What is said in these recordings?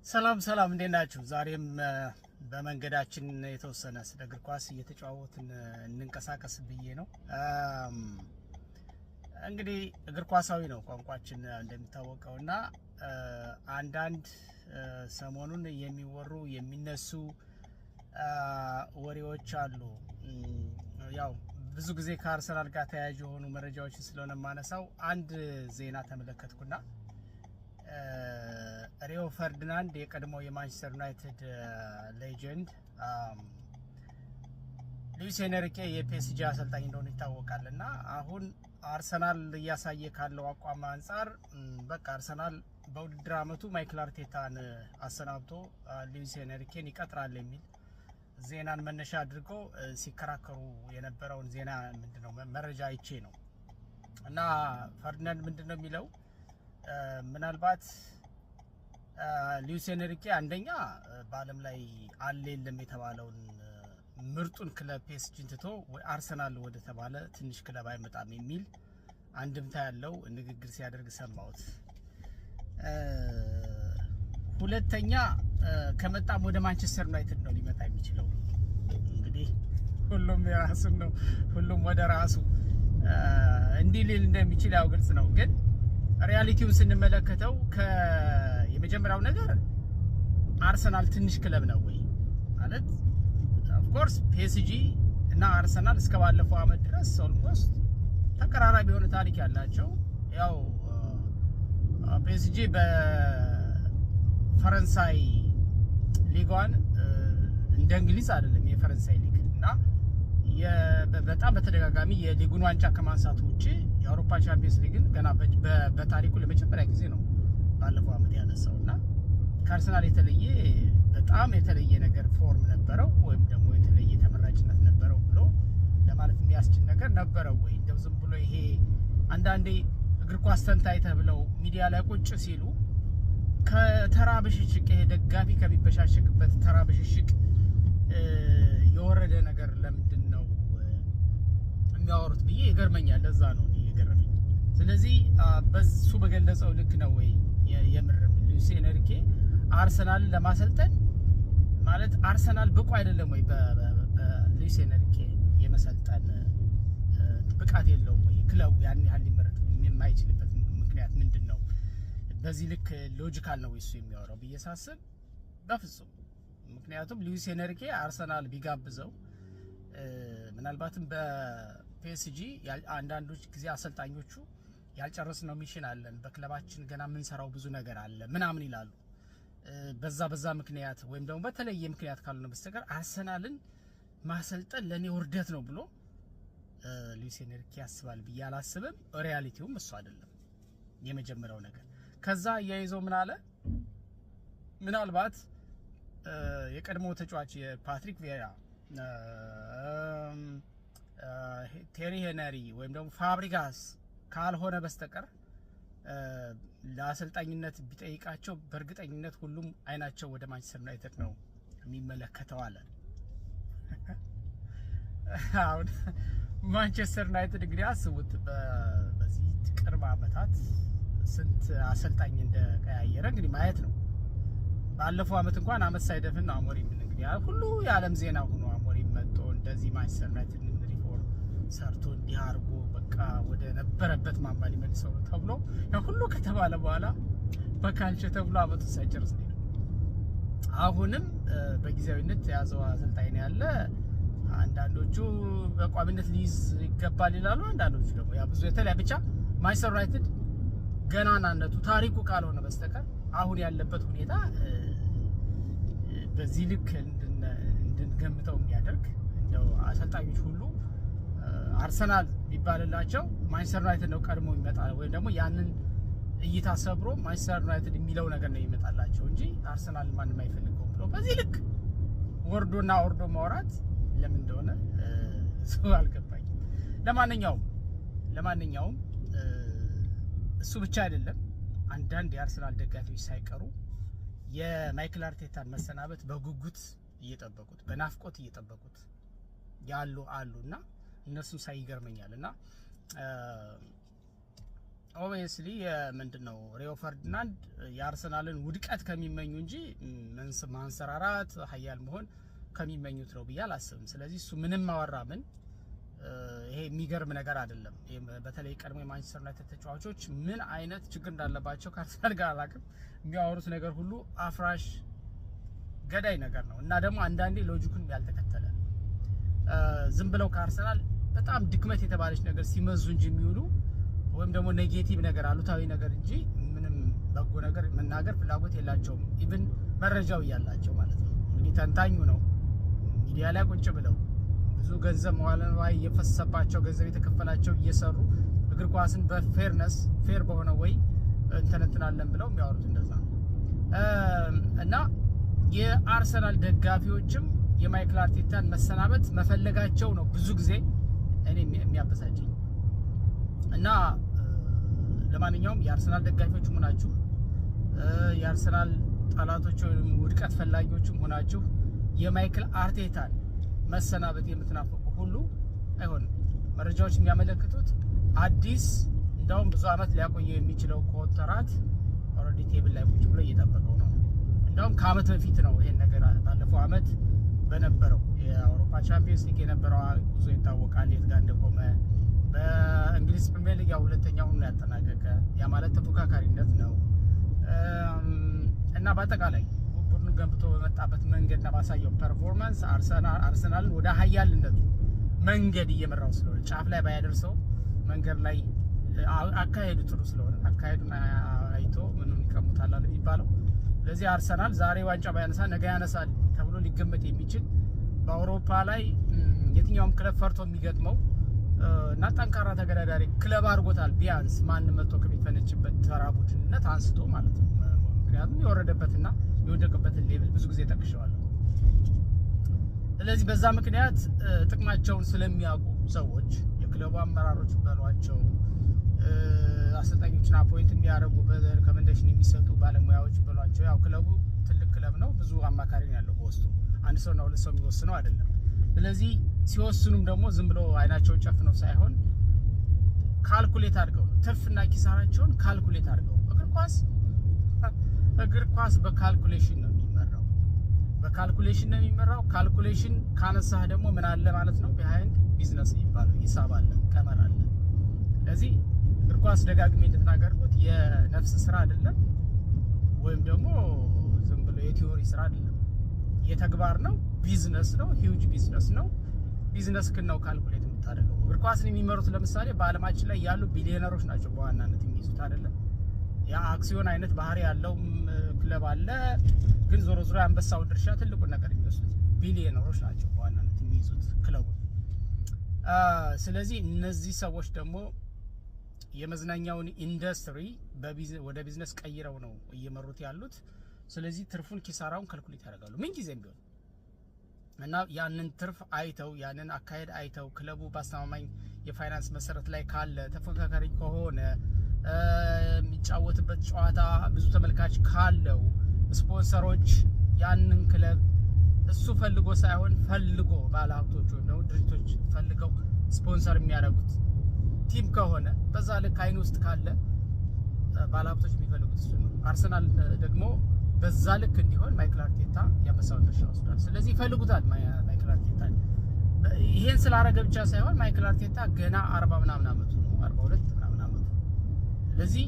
ሰላም ሰላም እንዴት ናችሁ? ዛሬም በመንገዳችን የተወሰነ ስለ እግር ኳስ እየተጫወትን እንንቀሳቀስ ብዬ ነው። እንግዲህ እግር ኳሳዊ ነው ቋንቋችን እንደሚታወቀው እና አንዳንድ ሰሞኑን የሚወሩ የሚነሱ ወሬዎች አሉ። ያው ብዙ ጊዜ ከአርሰናል ጋር ተያያዥ የሆኑ መረጃዎችን ስለሆነ ማነሳው አንድ ዜና ተመለከትኩና ሪዮ ፈርዲናንድ የቀድሞው የማንቸስተር ዩናይትድ ሌጀንድ ሉዊስ ኤንሪኬ የፒኤስጂ አሰልጣኝ እንደሆነ ይታወቃል እና አሁን አርሰናል እያሳየ ካለው አቋም አንጻር በቃ አርሰናል በውድድር አመቱ ማይክል አርቴታን አሰናብቶ ሉዊስ ኤንሪኬን ይቀጥራል የሚል ዜናን መነሻ አድርገው ሲከራከሩ የነበረውን ዜና ምንድነው መረጃ አይቼ ነው እና ፈርዲናንድ ምንድነው የሚለው ምናልባት ሉዊስ ኤንሪኬ አንደኛ በዓለም ላይ አለ የለም የተባለውን ምርጡን ክለብ ፒኤስጂን ትቶ አርሰናል ወደ ተባለ ትንሽ ክለብ አይመጣም የሚል አንድምታ ያለው ንግግር ሲያደርግ ሰማሁት። ሁለተኛ ከመጣም ወደ ማንቸስተር ዩናይትድ ነው ሊመጣ የሚችለው። እንግዲህ ሁሉም የራሱን ነው፣ ሁሉም ወደ ራሱ እንዲህ ሊል እንደሚችል ያው ግልጽ ነው። ግን ሪያሊቲውን ስንመለከተው የመጀመሪያው ነገር አርሰናል ትንሽ ክለብ ነው ወይ ማለት ኦፍ ኮርስ ፒኤስጂ እና አርሰናል እስከ ባለፈው አመት ድረስ ኦልሞስት ተቀራራቢ የሆነ ታሪክ ያላቸው ያው ፒኤስጂ በፈረንሳይ ሊጓን እንደ እንግሊዝ አይደለም የፈረንሳይ ሊግ እና በጣም በተደጋጋሚ የሊጉን ዋንጫ ከማንሳቱ ውጪ የአውሮፓ ቻምፒየንስ ሊግን ገና በታሪኩ ለመጀመሪያ ጊዜ ነው ባለፈው አመት ያነሳው እና ከአርሰናል የተለየ በጣም የተለየ ነገር ፎርም ነበረው ወይም ደግሞ የተለየ ተመራጭነት ነበረው ብሎ ለማለት የሚያስችል ነገር ነበረው ወይ? እንደው ዝም ብሎ ይሄ አንዳንዴ እግር ኳስ ተንታኝ ተብለው ሚዲያ ላይ ቁጭ ሲሉ ከተራ ብሽሽቅ ይሄ ደጋፊ ከሚበሻሽቅበት ተራ ብሽሽቅ የወረደ ነገር ለምንድን ነው የሚያወሩት ብዬ ይገርመኛል። ለዛ ነው የገረመኝ። ስለዚህ በሱ በገለጸው ልክ ነው ወይ የምር ሉዊስ ኤንሪኬ አርሰናል ለማሰልጠን ማለት አርሰናል ብቁ አይደለም ወይ? በሉዊስ ኤንሪኬ የመሰልጠን ብቃት የለውም ወይ? ክለቡ ያን ያህል ሊመረጥ የማይችልበት ምክንያት ምንድን ነው? በዚህ ልክ ሎጂካል ነው እሱ የሚያወራው ብዬ ሳስብ በፍጹም። ምክንያቱም ሉዊስ ኤንሪኬ አርሰናል ቢጋብዘው ምናልባትም በፒኤስጂ አንዳንዶች ጊዜ አሰልጣኞቹ ያልጨረስነው ሚሽን አለን፣ በክለባችን ገና የምንሰራው ብዙ ነገር አለ ምናምን ይላሉ። በዛ ምክንያት ወይም ደግሞ በተለየ ምክንያት ካልሆነ በስተቀር አርሰናልን ማሰልጠን ለኔ ውርደት ነው ብሎ ሉዊስ ኤንሪኬ ያስባል ብዬ አላስብም። ሪያሊቲውም እሱ አይደለም የመጀመሪያው ነገር። ከዛ እያይዞ ምን አለ ምናልባት የቀድሞ ተጫዋች የፓትሪክ ቪዬራ ቴሪ ሄነሪ ወይም ደግሞ ፋብሪጋስ ካልሆነ በስተቀር ለአሰልጣኝነት ቢጠይቃቸው በእርግጠኝነት ሁሉም አይናቸው ወደ ማንቸስተር ዩናይትድ ነው የሚመለከተው አለ። አሁን ማንቸስተር ዩናይትድ እንግዲህ አስቡት በዚህ ቅርብ አመታት ስንት አሰልጣኝ እንደቀያየረ እንግዲህ ማየት ነው። ባለፈው አመት እንኳን አመት ሳይደፍን ነው አሞሪም እንግዲህ ሁሉ የዓለም ዜና ሆኖ አሞሪም መጥቶ እንደዚህ ማንቸስተር ዩናይትድ ሪፎርም ሰርቶ እንዲህ አድርጎ በቃ ወደ ነበረበት ማማ ሊመልሰው ነው ተብሎ ሁሉ ከተባለ በኋላ በካልቸ ተብሎ አመቱ ሳይጨርስ ነው። አሁንም በጊዜያዊነት የያዘው አሰልጣኝ ነው ያለ። አንዳንዶቹ በቋሚነት ሊይዝ ይገባል ይላሉ፣ አንዳንዶቹ ደግሞ ያ ብዙ የተለያየ ብቻ ማንቸስተር ዩናይትድ ገናናነቱ ታሪኩ ካልሆነ በስተቀር አሁን ያለበት ሁኔታ በዚህ ልክ እንድንገምተው የሚያደርግ እንደው አሰልጣኞች ሁሉ አርሰናል ቢባልላቸው ማንቸስተር ዩናይትድ ነው ቀድሞ ይመጣል ወይም ደግሞ ያንን እይታ ሰብሮ ማንቸስተር ዩናይትድ የሚለው ነገር ነው ይመጣላቸው እንጂ አርሰናል ማንም አይፈልገውም ብሎ በዚህ ልክ ወርዶ ማውራት ለምን እንደሆነ እሱ አልገባኝም። ለማንኛውም እሱ ብቻ አይደለም፣ አንዳንድ የአርሰናል ደጋፊዎች ሳይቀሩ የማይክል አርቴታን መሰናበት በጉጉት እየጠበቁት በናፍቆት እየጠበቁት አሉና እነሱም ሳይገርመኛል እና ኦብቪየስሊ ምንድነው ሪዮ ፈርዲናንድ የአርሰናልን ውድቀት ከሚመኙ እንጂ ማንሰራራት ሀያል መሆን ከሚመኙት ነው ብዬ አላስብም። ስለዚህ እሱ ምንም አወራ ምን ይሄ የሚገርም ነገር አይደለም። በተለይ ቀድሞ የማንቸስተር ዩናይትድ ተጫዋቾች ምን አይነት ችግር እንዳለባቸው ከአርሰናል ጋር አላውቅም፣ የሚያወሩት ነገር ሁሉ አፍራሽ ገዳይ ነገር ነው እና ደግሞ አንዳንዴ ሎጂኩን ያልተከተለ ዝም ብለው ከአርሰናል በጣም ድክመት የተባለች ነገር ሲመዙ እንጂ የሚውሉ ወይም ደግሞ ኔጌቲቭ ነገር አሉታዊ ነገር እንጂ ምንም በጎ ነገር መናገር ፍላጎት የላቸውም። ኢቭን መረጃው እያላቸው ማለት ነው። እንግዲህ ተንታኙ ነው ሚዲያ ላይ ቁጭ ብለው ብዙ ገንዘብ መዋለ ንዋይ እየፈሰሰባቸው ገንዘብ የተከፈላቸው እየሰሩ እግር ኳስን በፌርነስ ፌር በሆነ ወይ እንተነትናለን ብለው የሚያወሩት እንደዛ ነው እና የአርሰናል ደጋፊዎችም የማይክል አርቴታን መሰናበት መፈለጋቸው ነው ብዙ ጊዜ እኔ የሚያበሳጭኝ እና ለማንኛውም የአርሰናል ደጋፊዎችም ሆናችሁ የአርሰናል ጠላቶች ወይም ውድቀት ፈላጊዎችም ሆናችሁ የማይክል አርቴታን መሰናበት የምትናፈቁ ሁሉ አይሆንም። መረጃዎች የሚያመለክቱት አዲስ እንደውም ብዙ አመት ሊያቆየው የሚችለው ኮንትራት ኦልሬዲ ቴብል ላይ ቁጭ ብሎ እየጠበቀው ነው። እንደውም ከአመት በፊት ነው ይሄን ነገር ባለፈው አመት በነበረው የአውሮፓ ቻምፒየንስ ሊግ የነበረው ጉዞ ይታወቃል የት ጋር እንደቆመ። በእንግሊዝ ፕሪሚየር ሊግ ሁለተኛው ነው ያጠናቀቀ። ያ ማለት ተፎካካሪነት ነው እና በአጠቃላይ ቡድኑ ገንብቶ በመጣበት መንገድና ባሳየው ፐርፎርማንስ አርሰናልን ወደ ሀያልነቱ መንገድ እየመራው ስለሆነ ጫፍ ላይ ባያደርሰው መንገድ ላይ አካሄዱ ጥሩ ስለሆነ አካሄዱን አይቶ ምንም ይቀሙታል አለ የሚባለው። ስለዚህ አርሰናል ዛሬ ዋንጫ ባያነሳ ነገ ያነሳል ተብሎ ሊገመት የሚችል በአውሮፓ ላይ የትኛውም ክለብ ፈርቶ የሚገጥመው እና ጠንካራ ተገዳዳሪ ክለብ አድርጎታል። ቢያንስ ማንም መጥቶ ከሚፈነጭበት ተራ ቡድንነት አንስቶ ማለት ነው። ምክንያቱም የወረደበትና የወደቀበትን ሌቭል ብዙ ጊዜ ጠቅሼዋለሁ። ስለዚህ በዛ ምክንያት ጥቅማቸውን ስለሚያውቁ ሰዎች የክለቡ አመራሮች በሏቸው አሰልጣኞችን አፖይንት የሚያደርጉ በሪኮመንዴሽን የሚሰጡ ባለሙያዎች በሏቸው። ያው ክለቡ ትልቅ ክለብ ነው፣ ብዙ አማካሪ ነው ያለው በውስጡ። አንድ ሰውና ሁለት ሰው የሚወስነው አይደለም። ስለዚህ ሲወስኑም ደግሞ ዝም ብሎ አይናቸውን ጨፍነው ሳይሆን ካልኩሌት አድርገው ነው ትርፍና ኪሳራቸውን ካልኩሌት አድርገው። እግር ኳስ በካልኩሌሽን ነው የሚመራው፣ በካልኩሌሽን ነው የሚመራው። ካልኩሌሽን ካነሳህ ደግሞ ምን አለ ማለት ነው? ቢሃይንድ ቢዝነስ የሚባለው ሂሳብ አለ፣ ቀመር አለ። ስለዚህ እግር ኳስ ደጋግሜ እንደተናገርኩት የነፍስ ስራ አይደለም፣ ወይም ደግሞ ዝም ብሎ የቲዮሪ ስራ አይደለም፣ የተግባር ነው። ቢዝነስ ነው፣ ሂውጅ ቢዝነስ ነው። ቢዝነስ ነው ካልኩሌት የምታደርገው። እግር ኳስን የሚመሩት ለምሳሌ በአለማችን ላይ ያሉ ቢሊዮነሮች ናቸው በዋናነት የሚይዙት አይደለም። ያ አክሲዮን አይነት ባህሪ ያለው ክለብ አለ፣ ግን ዞሮ ዞሮ አንበሳው ድርሻ ትልቁን ነገር የሚወስዱት ቢሊዮነሮች ናቸው በዋናነት የሚይዙት ክለቡ። ስለዚህ እነዚህ ሰዎች ደግሞ የመዝናኛውን ኢንዱስትሪ ወደ ቢዝነስ ቀይረው ነው እየመሩት ያሉት። ስለዚህ ትርፉን ኪሳራውን ካልኩሌት ያደርጋሉ ምን ጊዜም ቢሆን እና ያንን ትርፍ አይተው ያንን አካሄድ አይተው ክለቡ በአስተማማኝ የፋይናንስ መሰረት ላይ ካለ ተፎካካሪ ከሆነ የሚጫወትበት ጨዋታ ብዙ ተመልካች ካለው ስፖንሰሮች ያንን ክለብ እሱ ፈልጎ ሳይሆን ፈልጎ ባለሀብቶች ወይም ደግሞ ድርጅቶች ፈልገው ስፖንሰር የሚያደርጉት ቲም ከሆነ በዛ ልክ አይን ውስጥ ካለ ባለሀብቶች የሚፈልጉት እሱ ነው። አርሰናል ደግሞ በዛ ልክ እንዲሆን ማይክል አርቴታ ያመሳውን ድርሻ ወስዷል። ስለዚህ ይፈልጉታል ማይክል አርቴታ። ይሄን ስላረገ ብቻ ሳይሆን ማይክል አርቴታ ገና 40 ምናምን አመቱ ነው፣ 42 ምናምን አመቱ። ስለዚህ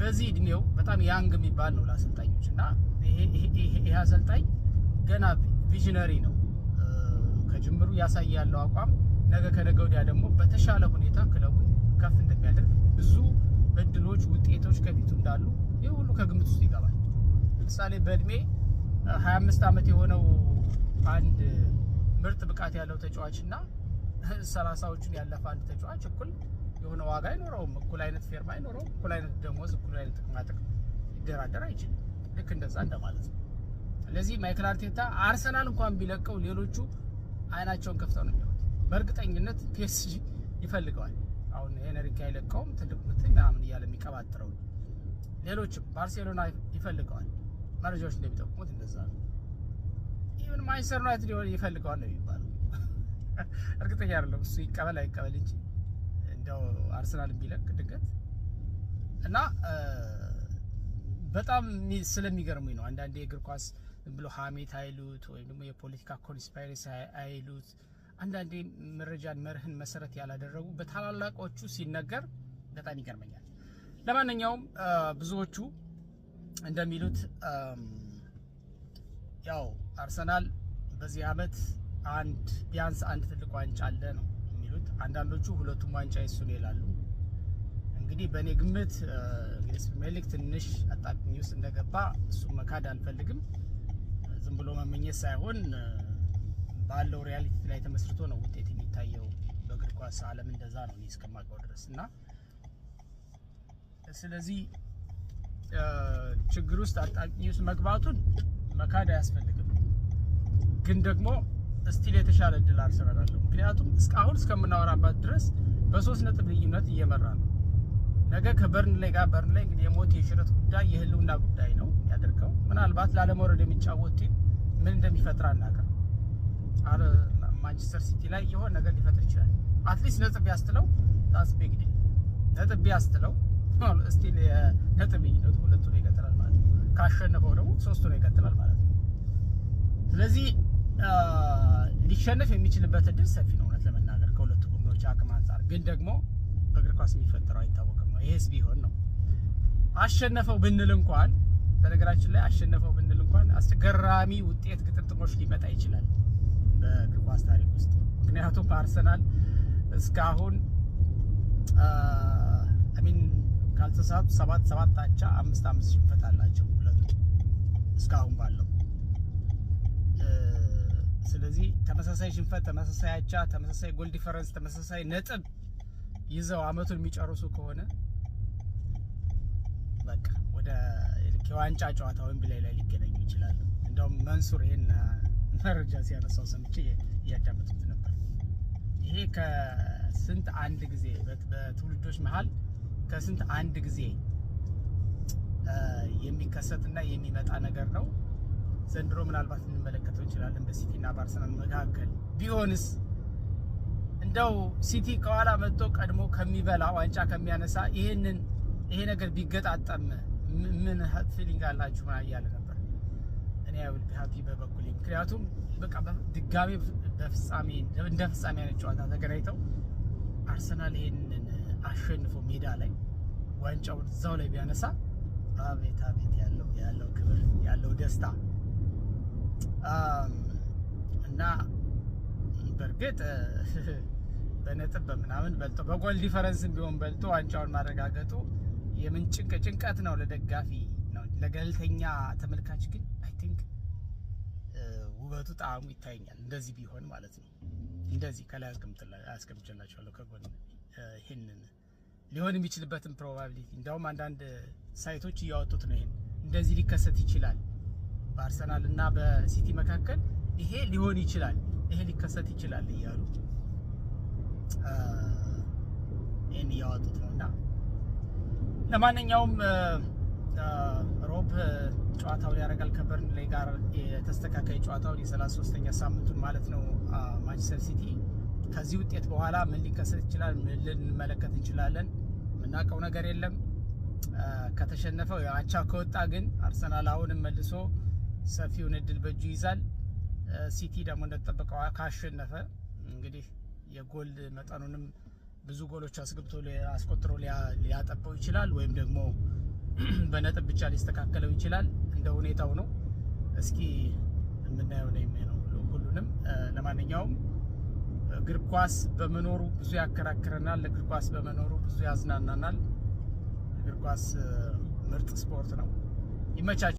በዚህ እድሜው በጣም ያንግ የሚባል ነው ለአሰልጣኞች እና ይሄ አሰልጣኝ ገና ቪዥነሪ ነው። ከጅምሩ ያሳየ ያለው አቋም ነገ ከነገ ወዲያ ደግሞ በተሻለ ሁኔታ ክለቡን ከፍ እንደሚያደርግ ብዙ እድሎች፣ ውጤቶች ከፊቱ እንዳሉ ይህ ሁሉ ከግምት ውስጥ ይገባል። ለምሳሌ በእድሜ 25 አመት የሆነው አንድ ምርጥ ብቃት ያለው ተጫዋችና 30ዎቹን ያለፈ አንድ ተጫዋች እኩል የሆነ ዋጋ አይኖረውም፣ እኩል አይነት ፌርማ አይኖረውም፣ እኩል አይነት ደሞዝ፣ እኩል አይነት ጥቅማጥቅም ሊደራደር አይችልም። ልክ እንደዛ እንደማለት ነው። ስለዚህ ማይክል አርቴታ አርሰናል እንኳን ቢለቀው ሌሎቹ አይናቸውን ከፍተው ነው የሚያዩት። በእርግጠኝነት ፒኤስጂ ይፈልገዋል። አሁን ሄንሪክ አይለቀውም፣ ትልቅ ምትል ምናምን እያለ የሚቀባጥረው ሌሎችም ባርሴሎና ይፈልገዋል። መረጃዎች እንደሚጠቁሙት እንደዛ ነው። ኢቭን ማንቸስተር ዩናይትድ ይፈልገዋል ነው የሚባለው። እርግጠኛ አይደለም እሱ ይቀበል አይቀበል እንጂ እንደው አርሰናል ቢለቅ ድንገት እና በጣም ስለሚገርሙኝ ነው አንዳንዴ እግር ኳስ ብሎ ሀሜት አይሉት ወይም ደግሞ የፖለቲካ ኮንስፓይረሲ አይሉት አንዳንዴ መረጃን መርህን መሰረት ያላደረጉ በታላላቆቹ ሲነገር በጣም ይገርመኛል። ለማንኛውም ብዙዎቹ እንደሚሉት ያው አርሰናል በዚህ አመት ቢያንስ አንድ ትልቅ ዋንጫ አለ ነው የሚሉት። አንዳንዶቹ ሁለቱም ዋንጫ ይሱን ይላሉ። እንግዲህ በእኔ ግምት እንግሊዝ ፕሪሚየር ሊግ ትንሽ አጣብቂኝ ውስጥ እንደገባ እሱ መካድ አልፈልግም። ዝም ብሎ መመኘት ሳይሆን ባለው ሪያሊቲ ላይ ተመስርቶ ነው ውጤት የሚታየው በእግር ኳስ ዓለም እንደዛ ነው እስከማውቀው ድረስ እና ስለዚህ ችግር ውስጥ አጣብቂኝ ውስጥ መግባቱን መካድ አያስፈልግም። ግን ደግሞ ስቲል የተሻለ እድል አርሰናል አለው። ምክንያቱም እስካሁን እስከምናወራባት ድረስ በ3 ነጥብ ልዩነት እየመራ ነው። ነገ ከበርንሌይ ጋር በርንሌይ እንግዲህ የሞት የሽረት ጉዳይ የህልውና ጉዳይ ነው ያደርገው። ምናልባት ላለመውረድ የሚጫወት ቲም ምን እንደሚፈጥር አናውቅም። ማንቸስተር ሲቲ ላይ የሆነ ነገር ሊፈጥር ይችላል። አትሊስት ነጥብ ያስተለው ታስ ቢግ ዲል ነጥብ ያስተለው ስቲል ነጥብ ልዩነቱ 2 ነው ይቀጥላል ማለት ነው። ካሸነፈው ደግሞ 3 ነው ይቀጥላል ማለት ነው። ስለዚህ ሊሸነፍ የሚችልበት እድል ሰፊ ነው እውነት ለመናገር ከሁለቱ ቡድኖች አቅም አንፃር። ግን ደግሞ በእግር ኳስ የሚፈጠረው አይታወቅም ነው። ይሄስ ቢሆን ነው አሸነፈው ብንል እንኳን በነገራችን ላይ አሸነፈው ብንል እንኳን አስገራሚ ውጤት ግጥምጥሞች ሊመጣ ይችላል በእግር ኳስ ታሪክ ውስጥ። ምክንያቱም አርሰናል እስካሁን ካልተሳሳቱ 7 አቻ 5 ሽንፈት አላቸው ሁለቱ እስካሁን ባለው። ስለዚህ ተመሳሳይ ሽንፈት፣ ተመሳሳይ አቻ፣ ተመሳሳይ ጎል ዲፈረንስ፣ ተመሳሳይ ነጥብ ይዘው አመቱን የሚጨርሱ ከሆነ በቃ ወደ የዋንጫ ጨዋታ ወይምብሌይ ላይ ሊገናኙ ይችላሉ። እንደውም መንሱር ይሄን መረጃ ሲያነሳው ሰምቼ እያዳመጥኩት ነበር። ይሄ ከስንት አንድ ጊዜ በትውልዶች መሀል ከስንት አንድ ጊዜ የሚከሰትና የሚመጣ ነገር ነው። ዘንድሮ ምናልባት ልንመለከተው እንችላለን በሲቲና በአርሰናል መካከል። ቢሆንስ እንደው ሲቲ ከኋላ መጥቶ ቀድሞ ከሚበላ ዋንጫ ከሚያነሳ ይሄ ነገር ቢገጣጠም ምን ፊሊንግ አላችሁ ማለት ያለ ነበር። እኔ አይ ዊል ቢ ሃፒ በበኩሌ። ምክንያቱም በቃ ድጋሜ በፍጻሜ እንደ ፍጻሜ አይነት ጨዋታ ተገናኝተው አርሰናል ይሄንን አሸንፎ ሜዳ ላይ ዋንጫውን እዛው ላይ ቢያነሳ አቤት ያለው ክብር ያለው ደስታ እና በርግጥ በነጥብ በምናምን በልጦ በጎል ዲፈረንስም ቢሆን በልጦ ዋንጫውን ማረጋገጡ የምን ጭንቀት ነው ለደጋፊ ነው። ለገለልተኛ ተመልካች ግን አይ ቲንክ ውበቱ ጣዕሙ ይታየኛል እንደዚህ ቢሆን ማለት ነው። እንደዚህ ከላይ አስቀምጬላችኋለሁ ከጎን ይሄንን ሊሆን የሚችልበትን ፕሮባቢሊቲ እንደውም አንዳንድ ሳይቶች እያወጡት ነው። ይሄን እንደዚህ ሊከሰት ይችላል በአርሰናል እና በሲቲ መካከል ይሄ ሊሆን ይችላል፣ ይሄ ሊከሰት ይችላል እያሉ ይሄን እያወጡት ነውና ለማንኛውም ሮብ ጨዋታውን ያደርጋል ከበርንሌይ ጋር የተስተካካይ ጨዋታውን የ33ኛ ሳምንቱን ማለት ነው ማንቸስተር ሲቲ። ከዚህ ውጤት በኋላ ምን ሊከሰት ይችላል ምን ልንመለከት እንችላለን የምናውቀው ነገር የለም። ከተሸነፈው አቻ ከወጣ ግን አርሰናል አሁንም መልሶ ሰፊውን እድል በእጁ ይዛል። ሲቲ ደግሞ እንደተጠበቀው ካሸነፈ እንግዲህ የጎል መጠኑንም ብዙ ጎሎች አስቆጥሮ ሊያጠበው ይችላል ወይም ደግሞ በነጥብ ብቻ ሊስተካከለው ይችላል። እንደ ሁኔታው ነው። እስኪ የምናየው ነው የሚሆነው ሁሉንም። ለማንኛውም እግር ኳስ በመኖሩ ብዙ ያከራክረናል፣ እግር ኳስ በመኖሩ ብዙ ያዝናናናል። እግር ኳስ ምርጥ ስፖርት ነው። ይመቻችሁ።